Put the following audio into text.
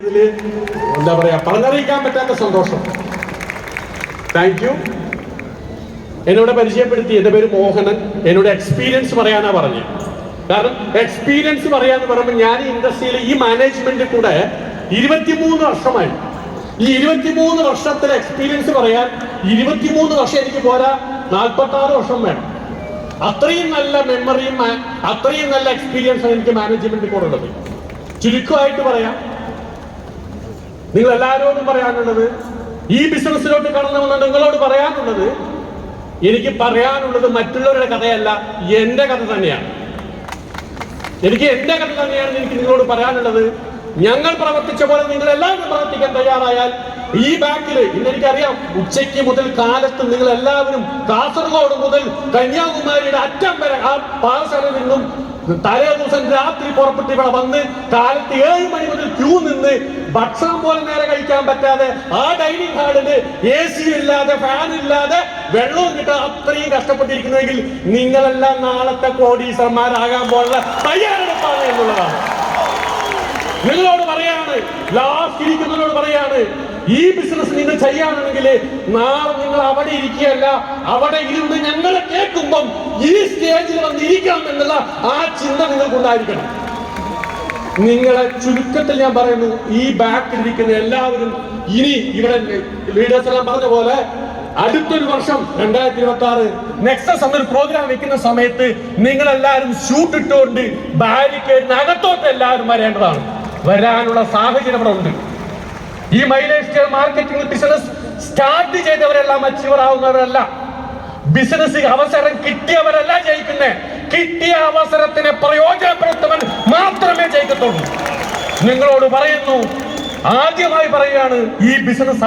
എന്താ പറയാ, പറഞ്ഞറിയിക്കാൻ പറ്റാത്ത സന്തോഷം. Thank you. എന്നോട് പരിചയപ്പെടുത്തി. എൻ്റെ പേര് മോഹനൻ. എന്നോട് എക്സ്പീരിയൻസ് പറയാനാ പറഞ്ഞത്. കാരണം എക്സ്പീരിയൻസ് പറയാന്ന് പറയുമ്പോൾ ഞാൻ ഈ ഇൻഡസ്ട്രിയിൽ ഈ മാനേജ്മെന്റ് കൂടെ 23 വർഷമായി. ഈ 23 വർഷത്തിലെ എക്സ്പീരിയൻസ് പറയാൻ 23 വർഷം എനിക്ക് പോരാ, 46 വർഷം വേണം. അത്രയും നല്ല മെമ്മറിയും അത്രയും നല്ല എക്സ്പീരിയൻസ് എനിക്ക് മാനേജ്മെന്റ് കൂടെ ഉള്ളത്. ചുരുക്കമായിട്ട് പറയാം, നിങ്ങൾ എല്ലാവരോടും പറയാനുള്ളത്, ഈ ബിസിനസ്സിലോട്ട് കടന്നു വന്ന നിങ്ങളോട് പറയാനുള്ളത്, എനിക്ക് പറയാനുള്ളത് മറ്റുള്ളവരുടെ കഥയല്ല, എന്റെ കഥ തന്നെയാണ്. എനിക്ക് നിങ്ങളോട് പറയാനുള്ളത്. ഞങ്ങൾ പ്രവർത്തിച്ച പോലെ നിങ്ങൾ എല്ലാവരും പ്രവർത്തിക്കാൻ തയ്യാറായാൽ ഈ ബാക്കിൽ ഇന്ന് എനിക്കറിയാം, ഉച്ചയ്ക്ക് മുതൽ കാലത്ത് നിങ്ങൾ എല്ലാവരും കാസർഗോഡ് മുതൽ കന്യാകുമാരിയുടെ അറ്റം വരെ ആ പാറശാലയിൽ നിന്നും തലേ ദിവസം രാത്രി പുറപ്പെട്ട് ഇവിടെ വന്ന് കാലത്ത് 7 മണി മുതൽ ക്യൂ നിന്ന് ഭക്ഷണം പോലെ നേരെ കഴിക്കാൻ പറ്റാതെ ആ ഡൈനിങ് ഹാളില് AC ഇല്ലാതെ, ഫാൻ ഇല്ലാതെ, വെള്ളവും കിട്ടാൻ അത്രയും കഷ്ടപ്പെട്ടിരിക്കുന്നുവെങ്കിൽ നിങ്ങളെല്ലാം നാളത്തെ കോടീശ്വരന്മാരാകാൻ പോകുന്ന തയ്യാറെടുപ്പാണ് എന്നുള്ളതാണ്. നിങ്ങളോട് പറയാണ്, ലാസ്റ്റ് ഇരിക്കുന്നവരോട് പറയാണ്, ഈ ബിസിനസ് നിങ്ങൾ ചെയ്യുകയാണെങ്കിൽ നാളെ നിങ്ങൾ അവിടെ ഇരിക്കുകയല്ല, അവിടെ ഇരുന്ന് ഞങ്ങളെ കേൾക്കുമ്പം ഈ സ്റ്റേജിൽ വന്ന് ഇരിക്കണം എന്നുള്ള ആ ചിന്ത നിങ്ങൾക്കുണ്ടായിരിക്കണം. നിങ്ങളെ ചുരുക്കത്തിൽ ഞാൻ പറയുന്നു, ഈ ബാക്കിലിരിക്കുന്ന എല്ലാവരും ഇനി ഇവിടെ ലീഡേഴ്സ് എല്ലാം പറഞ്ഞ പോലെ അടുത്തൊരു വർഷം 2026 നെക്സസ് എന്നൊരു പ്രോഗ്രാം വെക്കുന്ന സമയത്ത് നിങ്ങളെല്ലാവരും ഷൂട്ട് ഇട്ടുകൊണ്ട് ബാരിക്കേഡിന് അകത്തോട്ട് എല്ലാവരും വരേണ്ടതാണ്. വരാനുള്ള സാഹചര്യം അവിടെ ഉണ്ട്. ഈ മൈലേജ് മാർക്കറ്റിംഗ് ബിസിനസ് സ്റ്റാർട്ട് ചെയ്തവരെല്ലാം അച്ചീവർ ആവുന്നവരല്ല. ബിസിനസ് അവസരം കിട്ടിയവരല്ല ജയിക്കുന്നത്. കിട്ടിയ അവസരത്തിനെ പ്രയോജനപ്പെടുത്തുന്നവൻ മാത്രമേ ജയിക്കത്തുള്ളൂ. നിങ്ങളോട് പറയുന്നു, ആദ്യമായി പറയുകയാണ്, ഈ ബിസിനസ്